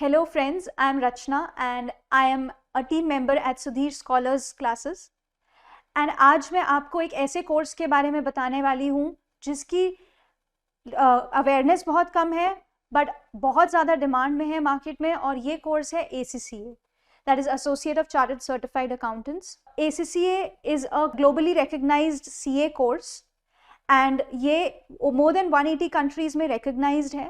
Hello friends, I am Rachna and I am a team member at Sudhir Scholars Classes. And आज मैं आपको एक ऐसे course के बारे में बताने वाली हूँ जिसकी अवेयरनेस बहुत कम है बट बहुत ज़्यादा डिमांड में है मार्केट में, और ये कोर्स है ACCA, that is Associate of Chartered Certified Accountants. ACCA is a globally recognized CA course and ये more than 180 countries में recognized है.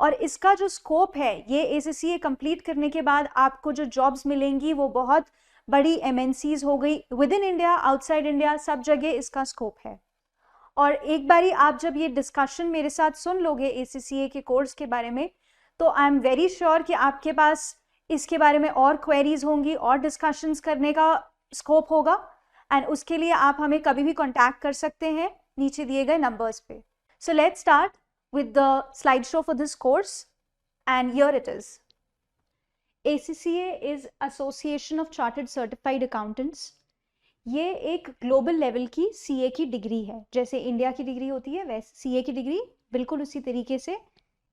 और इसका जो स्कोप है, ये ACCA कंप्लीट करने के बाद आपको जो जॉब्स मिलेंगी वो बहुत बड़ी MNCs हो गई, with in India, outside India, सब जगह इसका स्कोप है. और एक बारी आप जब ये डिस्कशन मेरे साथ सुन लोगे ACCA के कोर्स के बारे में, तो आई एम वेरी श्योर कि आपके पास इसके बारे में और क्वेरीज होंगी और डिस्कशंस करने का स्कोप होगा. एंड उसके लिए आप हमें कभी भी कॉन्टैक्ट कर सकते हैं नीचे दिए गए नंबर्स पे. So let's start with the slideshow for this course, and here it is. ACCA is Association of Chartered Certified Accountants. ये एक ग्लोबल लेवल की CA की डिग्री है. जैसे इंडिया की डिग्री होती है वैसे CA की डिग्री बिल्कुल उसी तरीके से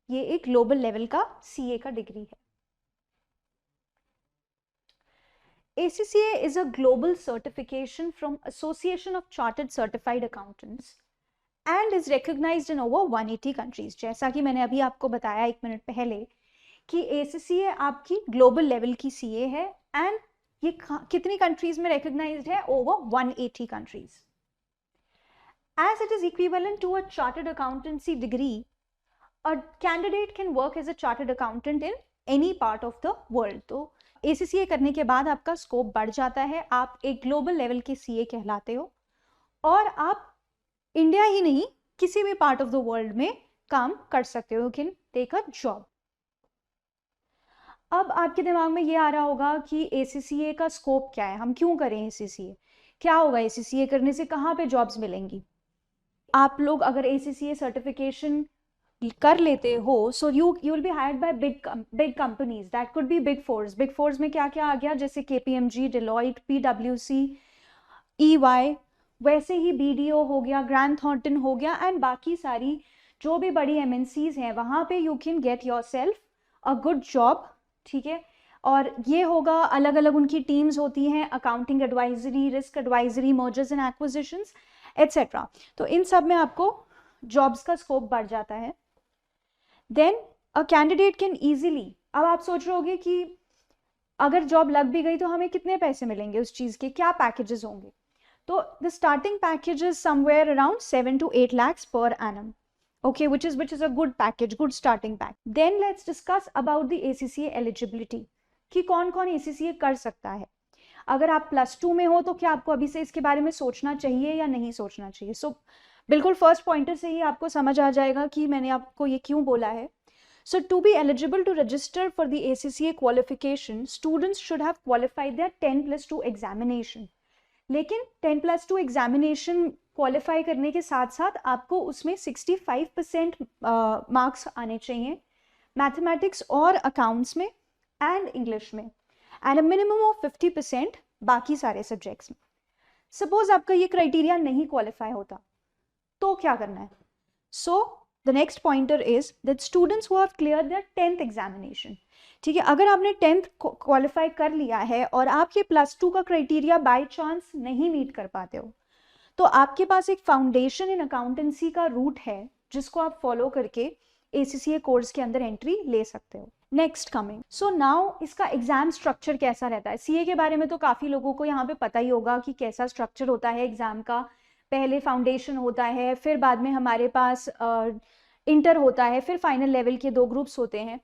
ये एक ग्लोबल लेवल का CA का डिग्री है. ACCA is a global certification from Association of Chartered Certified Accountants and is recognized in over 180 countries. जैसा कि मैंने अभी आपको बताया 1 मिनट पहले कि ACCA आपकी ग्लोबल लेवल की CA है एंड ये कितनी कंट्रीज में recognized है? Over 180 countries. As it is equivalent to a chartered accountancy degree, a candidate can work as a chartered accountant in any part of the world. तो ACCA करने के बाद आपका स्कोप बढ़ जाता है, आप एक ग्लोबल लेवल के CA कहलाते हो और आप इंडिया ही नहीं किसी भी पार्ट ऑफ द वर्ल्ड में काम कर सकते हो. You can take a job. अब आपके दिमाग में ये आ रहा होगा कि ACCA का स्कोप क्या है, हम क्यों करें ACCA, क्या होगा ACCA करने से, कहाँ पे जॉब्स मिलेंगी. आप लोग अगर ACCA सर्टिफिकेशन कर लेते हो so you will be hired by big companies. That could be big force. Big force में क्या क्या आ गया, जैसे KPMG, Deloitte, PwC, EY, वैसे ही BDO हो गया, ग्रैंड थॉर्ंटन हो गया एंड बाकी सारी जो भी बड़ी MNCs हैं वहाँ पे you can get your self a good job. ठीक है, और ये होगा, अलग अलग उनकी टीम्स होती हैं, accounting advisory, risk advisory, mergers and acquisitions etcetera. तो इन सब में आपको जॉब्स का स्कोप बढ़ जाता है. Then a candidate can easily, अब आप सोच रहे होगे कि अगर जॉब लग भी गई तो हमें कितने पैसे मिलेंगे उस चीज़ के, क्या पैकेजेस होंगे. So the starting package is somewhere around 7 to 8 lakhs per annum. Okay, which is a good package, good starting package. Then let's discuss about the ACCA eligibility. कि कौन कौन ACCA कर सकता है. अगर आप +2 में हो तो क्या आपको अभी से इसके बारे में सोचना चाहिए या नहीं सोचना चाहिए. सो बिल्कुल फर्स्ट पॉइंटर से ही आपको समझ आ जाएगा कि मैंने आपको ये क्यों बोला है. So to be eligible to register for the ACCA qualification, students should have qualified their 10+2 examination. लेकिन 10+2 एग्जामिनेशन क्वालिफाई करने के साथ साथ आपको उसमें 65% मार्क्स आने चाहिए मैथमेटिक्स और अकाउंट्स में एंड इंग्लिश में, एंड अ मिनिमम ऑफ 50% बाकी सारे सब्जेक्ट्स में. सपोज आपका ये क्राइटेरिया नहीं क्वालिफाई होता तो क्या करना है. So the next pointer is that students who have cleared their 10th examination. ठीक है, अगर आपने 10th क्वालिफाई कर लिया है और आप ये +2 का क्राइटेरिया बाय चांस नहीं मीट कर पाते हो तो आपके पास एक फाउंडेशन इन अकाउंटेंसी का रूट है जिसको आप फॉलो करके ACCA कोर्स के अंदर एंट्री ले सकते हो. नेक्स्ट कमिंग, सो नाउ इसका एग्जाम स्ट्रक्चर कैसा रहता है. CA के बारे में तो काफ़ी लोगों को यहाँ पे पता ही होगा कि कैसा स्ट्रक्चर होता है एग्जाम का. पहले फाउंडेशन होता है, फिर बाद में हमारे पास इंटर होता है, फिर फाइनल लेवल के 2 ग्रुप्स होते हैं.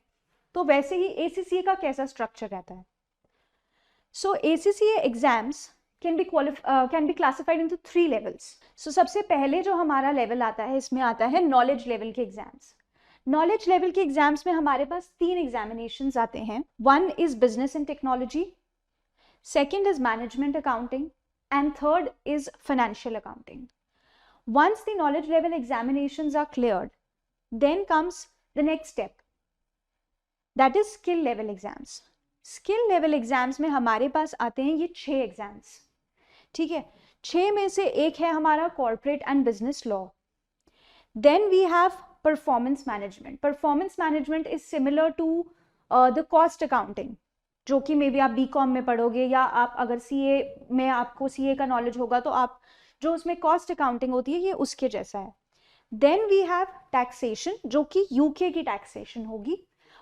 तो वैसे ही ACCA का कैसा स्ट्रक्चर रहता है. So ACCA exams can be classified into 3 levels. So सबसे पहले जो हमारा लेवल आता है इसमें आता है नॉलेज लेवल के एग्जाम्स. नॉलेज लेवल के एग्जाम्स में हमारे पास 3 एग्जामिनेशंस आते हैं. 1 is business and technology, 2nd is management accounting and 3rd is financial accounting. Once the knowledge level examinations are cleared, then comes the next step, that is skill level exams. Skill level exams में हमारे पास आते हैं ये 6 exams. ठीक है, 6 में से एक है हमारा corporate and business law. Then we have performance management. Performance management is similar to the cost accounting, जो कि मे बी आप बीकॉम में पढ़ोगे, या आप अगर सीए में आपको सीए का नॉलेज होगा तो आप जो उसमें कॉस्ट अकाउंटिंग होती है ये उसके जैसा है. देन वी हैव टैक्सेशन, जो कि यूके की टैक्सेशन होगी.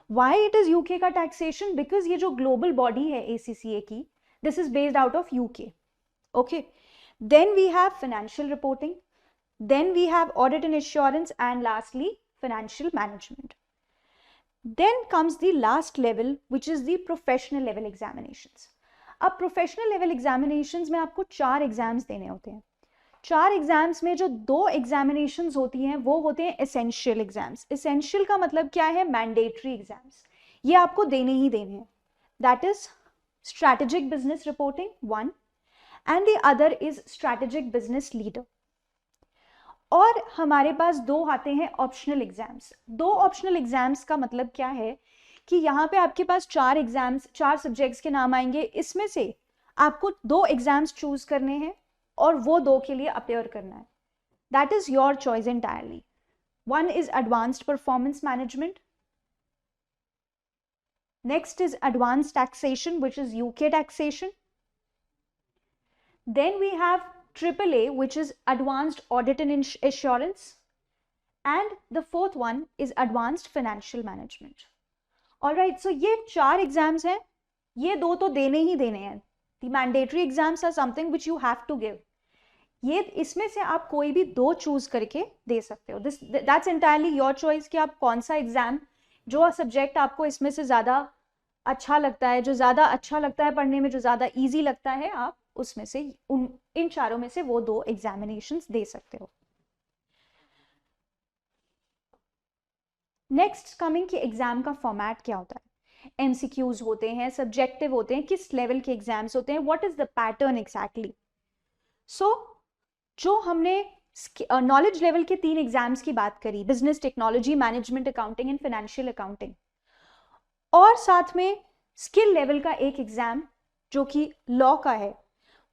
वाई इट इज यूके का टैक्सेशन? बिकॉज ये जो ग्लोबल बॉडी है ACCA की, this is based out of UK. Okay. Then we have financial reporting, then we have audit and assurance, and lastly financial management. Then comes the last level, which is the professional level examinations. अब professional level examinations में आपको 4 exams देने होते हैं. 4 exams में जो 2 examinations होती हैं वो होते हैं एसेंशियल एग्जाम्स. एसेंशियल का मतलब क्या है? Mandatory exams. ये आपको देने ही देने हैं. That is strategic business reporting 1 and the other is strategic business leader. और हमारे पास 2 आते हैं ऑप्शनल एग्जाम्स. 2 ऑप्शनल एग्जाम्स का मतलब क्या है कि यहाँ पे आपके पास 4 एग्जाम्स, 4 सब्जेक्ट्स के नाम आएंगे. इसमें से आपको 2 एग्जाम्स चूज करने हैं और वो 2 के लिए अपेयर करना है. That is your choice entirely. 1 is advanced performance management, next is advanced taxation which is UK taxation. Then we have AAA, which is Advanced Audit and Assurance, and the 4th one is Advanced Financial Management. All right, so ये 4 exams हैं, ये 2 तो देने ही देने हैं. The mandatory exams are something which you have to give. ये इसमें से आप कोई भी 2 चूज करके दे सकते हो. That's entirely your choice कि आप कौन सा एग्जाम, जो सब्जेक्ट आपको इसमें से ज़्यादा अच्छा लगता है, जो ज़्यादा अच्छा लगता है पढ़ने में, जो ज़्यादा ईजी लगता है, आप उसमें से इन 4 में से वो 2 एग्जामिनेशंस दे सकते हो. नेक्स्ट कमिंग कि एग्जाम का फॉर्मेट क्या होता है. MCQs होते हैं, सब्जेक्टिव होते हैं, किस लेवल के एग्जाम्स होते हैं, what is the pattern exactly. So जो हमने नॉलेज लेवल के 3 एग्जाम्स की बात करी, business technology, management accounting and financial accounting, और साथ में स्किल लेवल का एक एग्जाम जो कि लॉ का है,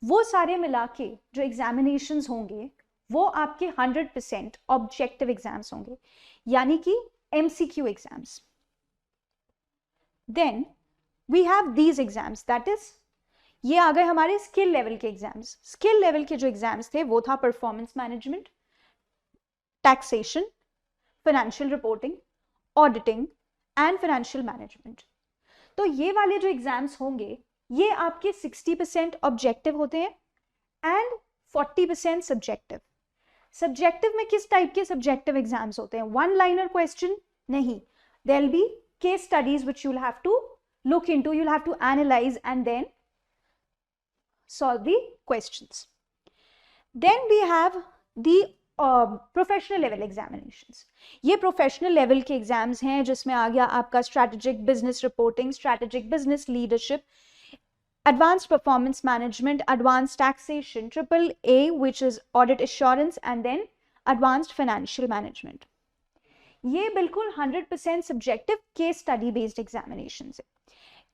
वो सारे मिला के जो एग्जामिनेशंस होंगे वो आपके 100% ऑब्जेक्टिव एग्जाम्स होंगे, यानी कि MCQ exams. Then we have these exams, that is ये आ गए हमारे स्किल लेवल के एग्जाम्स. स्किल लेवल के जो एग्जाम्स थे वो था performance management, taxation, financial reporting, auditing and financial management. तो ये वाले जो एग्जाम्स होंगे ये आपके 60% ऑब्जेक्टिव होते हैं एंड 40% सब्जेक्टिव. सब्जेक्टिव में किस टाइप के सब्जेक्टिव एग्जाम्स होते हैं? 1 लाइनर क्वेश्चन नहीं, there will be case studies which you will have to look into, you will have to analyse and then solve the questions. Then we have the professional level examinations. ये professional level के exams हैं जिसमें आ गया आपका strategic business reporting, strategic business leadership, advanced performance management, advanced taxation, AAA which is audit assurance, and then advanced financial management. ये बिल्कुल 100% subjective case study based examination है.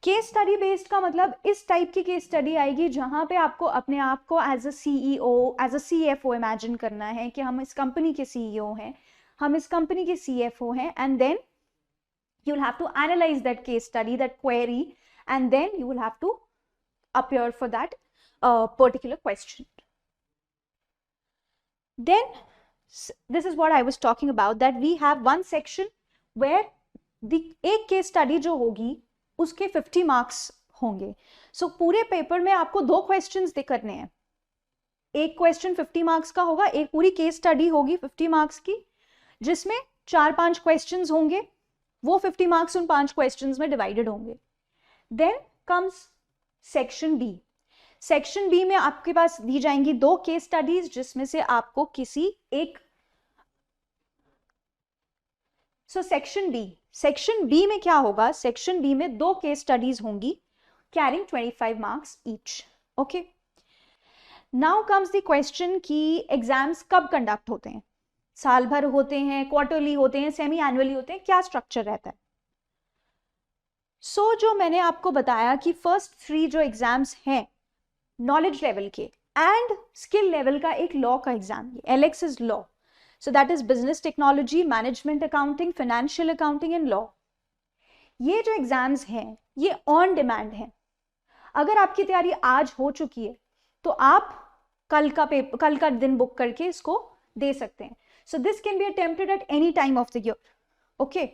केस स्टडी बेस्ड का मतलब इस टाइप की केस स्टडी आएगी जहां पे आपको अपने आप को as a CEO, as a CFO imagine करना है कि हम इस कंपनी के CEO हैं, हम इस कंपनी के CFO हैं, and then you will have to analyse that case study, that query, and then you will have to appear for that particular question. Then this is what I was talking about, that we have one section where the एक case study जो होगी उसके 50 marks होंगे. सो पूरे paper में आपको 2 questions करने हैं. एक क्वेश्चन 50 मार्क्स का होगा, एक पूरी केस स्टडी होगी 50 मार्क्स की, जिसमें 4-5 क्वेश्चंस होंगे. वो 50 मार्क्स उन 5 क्वेश्चंस में डिवाइडेड होंगे. Then comes section B. Section B में आपके पास दी जाएंगी 2 केस स्टडीज जिसमें से आपको किसी एक. सो सेक्शन बी में क्या होगा? सेक्शन बी में 2 केस स्टडीज होंगी carrying 25 marks each. Okay. Now comes the question कि एग्जाम्स कब कंडक्ट होते हैं? साल भर होते हैं, क्वार्टरली होते हैं, सेमी एनुअली होते हैं, क्या स्ट्रक्चर रहता है? जो मैंने आपको बताया कि फर्स्ट 3 जो एग्जाम्स हैं नॉलेज लेवल के एंड स्किल लेवल का एक लॉ का exam, LX is law. So that is business technology, management accounting, financial accounting and law. ये जो एग्जाम्स हैं ये ऑन डिमांड हैं। अगर आपकी तैयारी आज हो चुकी है तो आप कल का दिन बुक करके इसको दे सकते हैं। So this can be attempted at any time of the year. Okay,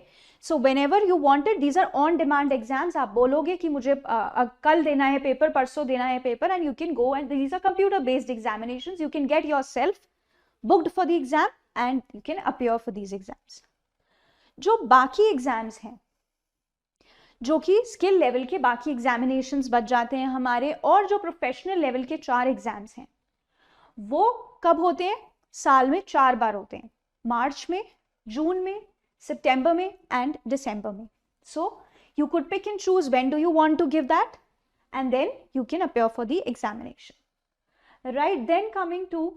so whenever you wanted, these are on demand exams. आप बोलोगे कि मुझे कल देना है पेपर, परसों देना है paper, and you can go, and these are computer based examinations. You can get yourself booked for the exam and you can appear for these exams. जो बाकी एग्जाम्स हैं, जो कि स्किल लेवल के बाकी एग्जामिनेशंस बच जाते हैं हमारे, और जो प्रोफेशनल लेवल के 4 एग्जाम्स हैं, वो कब होते हैं? साल में 4 बार होते हैं, मार्च में, जून में, सितंबर में एंड दिसंबर में. सो you could pick and choose when do you want to give that, and then you can appear for the examination. Right, then coming to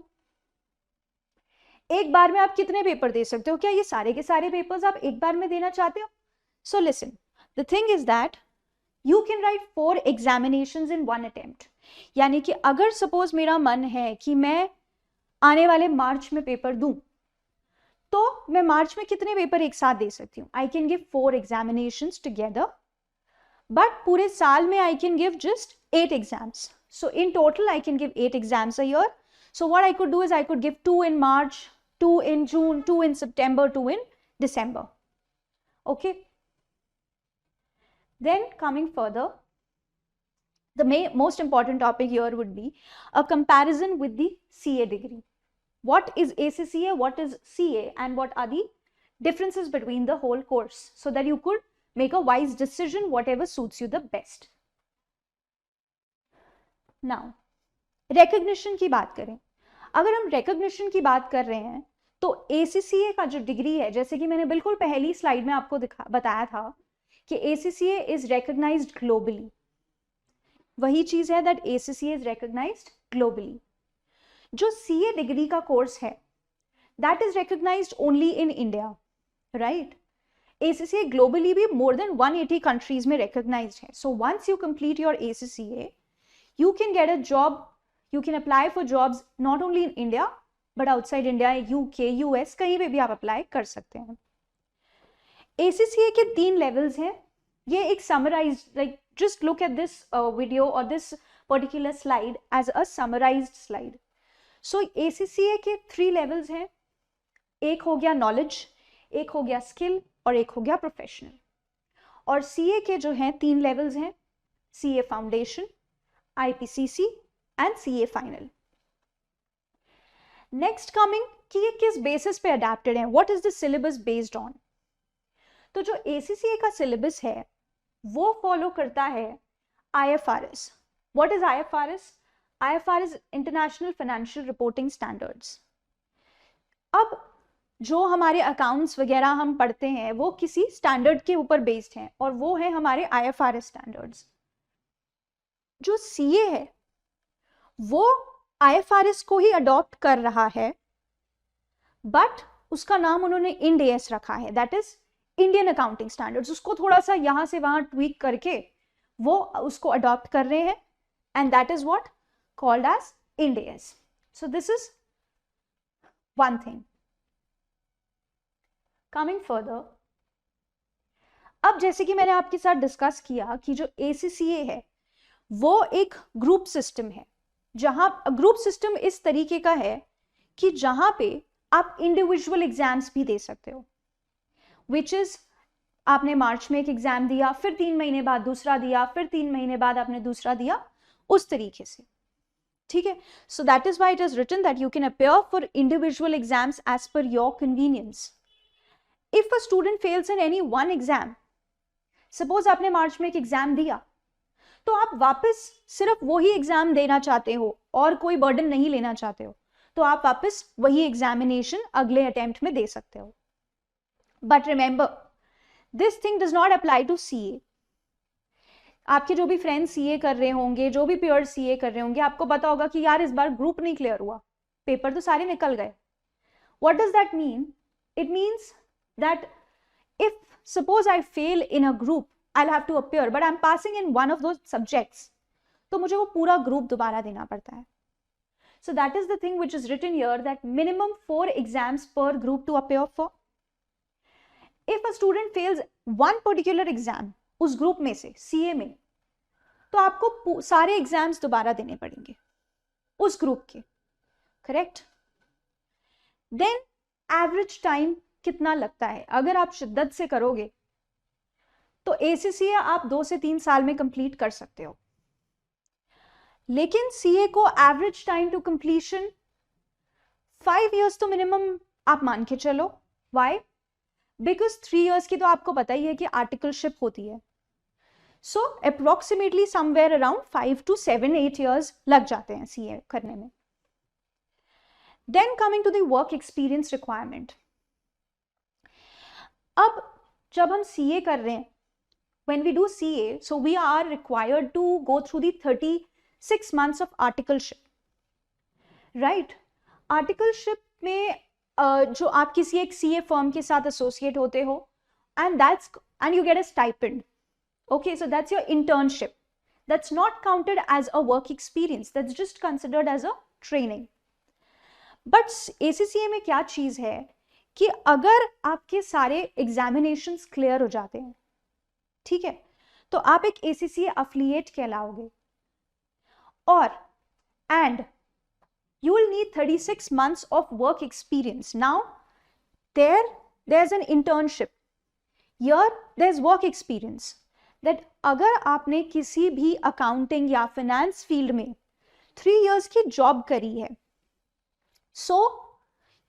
एक बार में आप कितने पेपर दे सकते हो? क्या ये सारे के सारे पेपर्स आप एक बार में देना चाहते हो? So listen, the thing is that you can write 4 examinations in one attempt. यानी कि अगर सपोज मेरा मन है कि मैं आने वाले मार्च में पेपर दूं, तो मैं मार्च में कितने पेपर एक साथ दे सकती हूँ? I can give 4 examinations together, but पूरे साल में I can give just 8 exams. So in total I can give 8 exams a year. So what I could do is I could give 2 in March, 2 in June, 2 in September, 2 in December. Okay. Then coming further, the most important topic here would be a comparison with the CA degree. What is ACCA, what is CA, and what are the differences between the whole course, so that you could make a wise decision, whatever suits you the best. Now, recognition की बात करें. अगर हम recognition की बात कर रहे हैं तो ACCA का जो डिग्री है, जैसे कि मैंने बिल्कुल पहली स्लाइड में आपको बताया था कि ACCA is recognized globally. वही चीज है that ACCA is recognized globally. जो CA डिग्री का कोर्स है, that is recognized only in India, right? ACCA globally भी more than 180 countries में recognized है. So once you complete your ACCA, you can get a job, you can apply for jobs not only in India but outside India, UK, US, कहीं पे भी आप apply कर सकते हैं. ACCA के 3 लेवल्स हैं. ये एक summarised, like just look at this video or this particular slide as a summarized slide. So ACCA के 3 लेवल्स हैं. एक हो गया नॉलेज, एक हो गया स्किल और एक हो गया प्रोफेशनल. और CA के जो हैं 3 लेवल्स हैं, CA foundation, IPCC and CA final. Next coming कि ये किस बेसिस पे अडेप्टेड है, what is the syllabus based on. तो जो ACCA का सिलेबस है वो फॉलो करता है IFRS. What is IFRS? IFRS international financial reporting standards. अब जो हमारे अकाउंट्स वगैरह हम पढ़ते हैं वो किसी स्टैंडर्ड के ऊपर बेस्ड हैं, और वो है हमारे IFRS स्टैंडर्ड्स. जो CA है वो IFRS को ही अडॉप्ट कर रहा है, बट उसका नाम उन्होंने इंड AS रखा है, that is Indian accounting standards. उसको थोड़ा सा यहां से वहां ट्वीक करके वो उसको अडॉप्ट कर रहे हैं, and that is what called as Ind AS. So this is one thing. Coming further, अब जैसे कि मैंने आपके साथ डिस्कस किया कि जो ACCA है वो एक ग्रुप सिस्टम है, जहां ग्रुप सिस्टम इस तरीके का है कि जहां पे आप इंडिविजुअल एग्जाम्स भी दे सकते हो, विच इज आपने मार्च में एक एग्जाम दिया, फिर 3 महीने बाद दूसरा दिया, फिर 3 महीने बाद आपने दूसरा दिया, उस तरीके से. ठीक है. So that is why it is written that you can appear for individual exams as per your convenience. If a student fails in any one exam, suppose आपने मार्च में एक एग्जाम दिया, तो आप वापस सिर्फ वही एग्जाम देना चाहते हो और कोई बर्डन नहीं लेना चाहते हो, तो आप वापस वही एग्जामिनेशन अगले अटेम्प्ट में दे सकते हो. But remember, this thing does not apply to CA. आपके जो भी फ्रेंड्स CA कर रहे होंगे, जो भी पेयर्स CA कर रहे होंगे, आपको पता होगा कि यार इस बार ग्रुप नहीं क्लियर हुआ, पेपर तो सारे निकल गए. What does that mean? It means that if suppose I fail in a group, I'll have to appear, but I'm passing in one of those subjects. तो मुझे वो पूरा ग्रुप दोबारा देना पड़ता है. So that is the thing which is written here, that minimum 4 exams per group to appear for. If a student fails one particular exam उस group में से सीए में, तो आपको सारे एग्जाम्स दोबारा देने पड़ेंगे उस ग्रुप के, करेक्ट? देन एवरेज टाइम कितना लगता है? अगर आप शिद्दत से करोगे तो एसीसीए आप 2 से 3 साल में कंप्लीट कर सकते हो, लेकिन सीए को average time to completion 5 years तो मिनिमम आप मान के चलो। व्हाई? बिकॉज 3 इयर्स की तो आपको पता ही है कि आर्टिकलशिप होती है, so approximately somewhere around 5 to 7-8 years लग जाते हैं सीए करने में। Then coming to the work experience requirement. अब जब हम सीए कर रहे हैं, when we do CA, so we are required to go through the 36 months of articleship, right? Articleship में जो आप किसी एक CA firm के साथ associate होते हो, and you get a stipend. Okay, so that's your internship. That's not counted as a work experience. That's just considered as a training. But ACCA में क्या चीज है कि अगर आपके सारे एग्जामिनेशंस क्लियर हो जाते हैं, ठीक है, तो आप एक ACCA अफिलिएट कहलाओगे, और and you will need 36 months of work experience. Now there's an internship, here there's work experience, that अगर आपने किसी भी अकाउंटिंग या फाइनेंस फील्ड में 3 years की जॉब करी है, so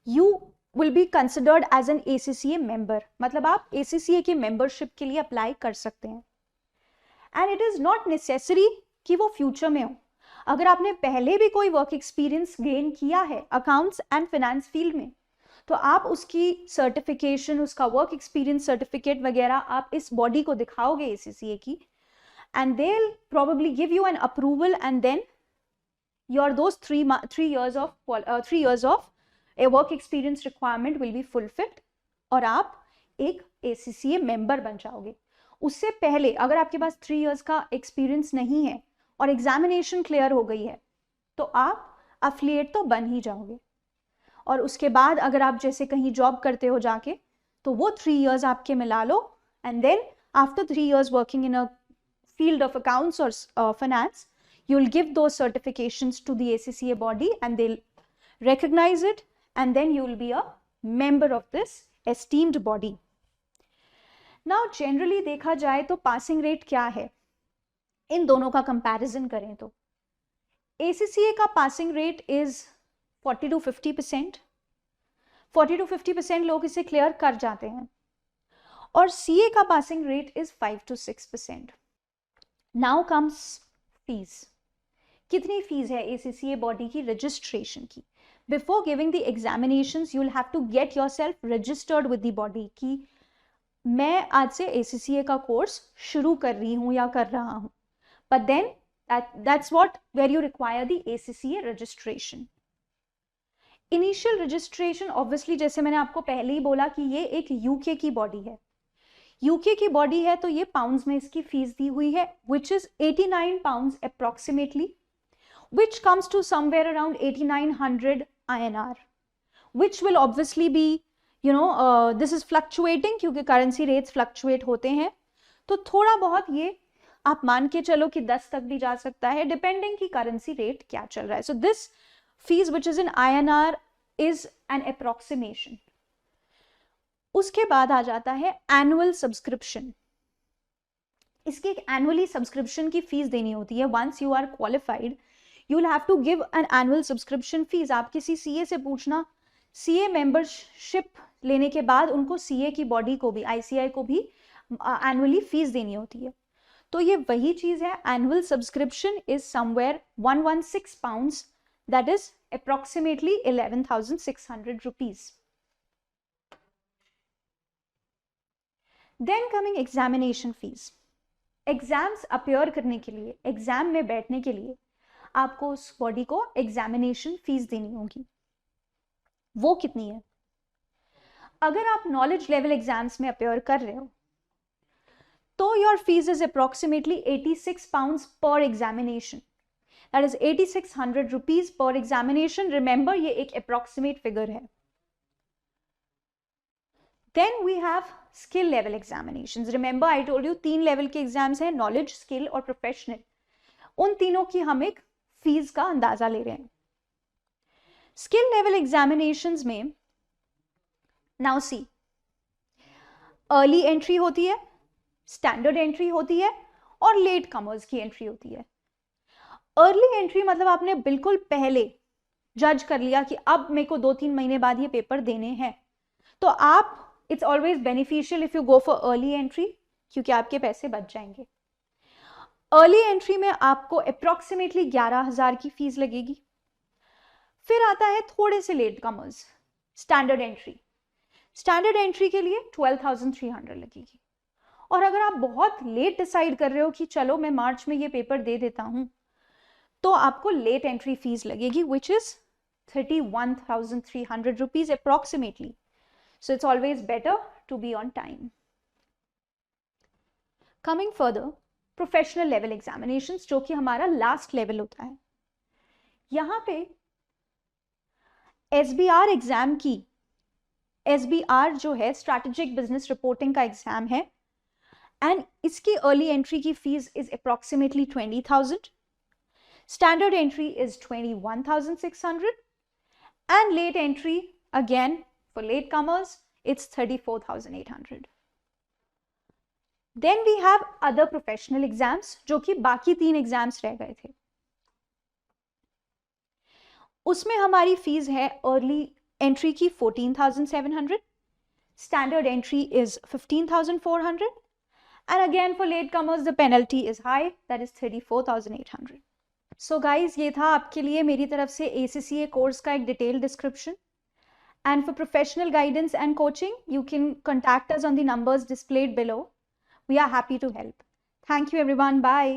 you will be considered as an ACCA member. मतलब आप ACCA की मेंबरशिप के लिए अप्लाई कर सकते हैं, and it is not necessary कि वो फ्यूचर में हो। अगर आपने पहले भी कोई वर्क एक्सपीरियंस गेन किया है अकाउंट्स एंड फाइनेंस फील्ड में, तो आप उसकी सर्टिफिकेशन, उसका वर्क एक्सपीरियंस सर्टिफिकेट वगैरह आप इस बॉडी को दिखाओगे ACCA की, and they will probably give you an approval, and then your those 3 years of a work experience requirement will be fulfilled, और आप एक ACCA मेंबर बन जाओगे। उससे पहले अगर आपके पास 3 years का एक्सपीरियंस नहीं है और एग्जामिनेशन क्लियर हो गई है, तो आप अफिलिएट तो बन ही जाओगे, और उसके बाद अगर आप जैसे कहीं जॉब करते हो जाके, तो वो 3 years आपके मिला लो, and then after 3 years working in a field of accounts और finance, you will give those certifications to the ACCA body, and they'll recognize it, and then you will be a member of this esteemed body. Now generally देखा जाए तो passing rate क्या है, इन दोनों का comparison करें तो ACCA का passing rate is 40 to 50%। 40 to 50% लोग इसे क्लियर कर जाते हैं, और CA का passing rate is 5 to 6%। Now comes fees. कितनी फीस है ACCA बॉडी की रजिस्ट्रेशन की? Before giving the examinations you will have to get yourself registered with the body कि मैं आज से ACCA का कोर्स शुरू कर रही हूँ या कर रहा हूँ, but then that's what where you require the ACCA registration. Initial registration obviously जैसे मैंने आपको पहले ही बोला कि ये एक यूके की बॉडी है, यूके की बॉडी है, तो ये पाउंड्स में इसकी फीस दी हुई है, which is 89 pounds approximately, which comes to somewhere around 8900 INR, which will obviously be, you know, this is fluctuating क्योंकि करेंसी रेट्स फ्लक्चुएट होते हैं, तो थोड़ा बहुत ये आप मान के चलो कि 10 तक भी जा सकता है, डिपेंडिंग की करेंसी रेट क्या चल रहा है। So this fees which is in INR is an approximation. उसके बाद आ जाता है एनुअल सब्सक्रिप्शन। इसकी एक एनुअली सब्सक्रिप्शन की फीस देनी होती है। Once you are qualified you will have to give an annual subscription fees. आप किसी CA से पूछना, CA मेंबरशिप लेने के बाद उनको CA की बॉडी को भी, ICI को भी एनुअली फीस देनी होती है। तो ये वही चीज है, annual subscription is somewhere 116 pounds, that is approximately 11,600 rupees. Then coming examination fees. Exams appear करने के लिए, एग्जाम में बैठने के लिए आपको उस बॉडी को एग्जामिनेशन फीस देनी होगी। वो कितनी है? अगर आप नॉलेज लेवल एग्जाम्स में अपेयर कर रहे हो तो your fees is approximately 86 pounds per examination. That is 8600 rupees per examination. Remember ये एक अप्रोक्सीमेट फिगर है। Then we have skill level examinations. Remember I told you 3 level के एग्जाम्स हैं, नॉलेज, स्किल और प्रोफेशनल. उन तीनों की हम एक फीस का अंदाजा ले रहे हैं. स्किल लेवल एग्जामिनेशंस में नाउ सी, अर्ली एंट्री होती है, स्टैंडर्ड एंट्री होती है और लेट कमर्स की एंट्री होती है. अर्ली एंट्री मतलब आपने बिल्कुल पहले जज कर लिया कि अब मेरे को 2-3 महीने बाद ये पेपर देने हैं, तो आप it's always beneficial if you go for early entry, क्योंकि आपके पैसे बच जाएंगे. अर्ली एंट्री में आपको अप्रॉक्सीमेटली 11,000 की फीस लगेगी. फिर आता है थोड़े से latecomers, standard entry. Standard entry के लिए 12,300 लगेगी. और अगर आप बहुत लेट डिसाइड कर रहे हो कि चलो मैं मार्च में ये पेपर दे देता हूं, तो आपको लेट एंट्री फीस लगेगी which is 31,300 rupees approximately. So it's always better to be on time. Coming further, professional level examinations, जो कि हमारा last level होता है. यहाँ पे SBR एग्जाम की, SBR जो है स्ट्रैटेजिक बिजनेस रिपोर्टिंग का एग्जाम है, एंड इसकी अर्ली एंट्री की fees is approximately 20,000. Standard entry is 21,600 and let entry again for latecomers, it's 34,800. Then we have other professional exams, जो कि बाकी 3 एग्जाम्स रह गए थे. उसमें हमारी फीस है अर्ली एंट्री की 14,700, standard entry is 15,400, and again for latecomers the penalty is high, that is 34,800. So guys, ये था आपके लिए मेरी तरफ से ACCA कोर्स का एक detail description. And for professional guidance and coaching, you can contact us on the numbers displayed below. We are happy to help. Thank you everyone. Bye.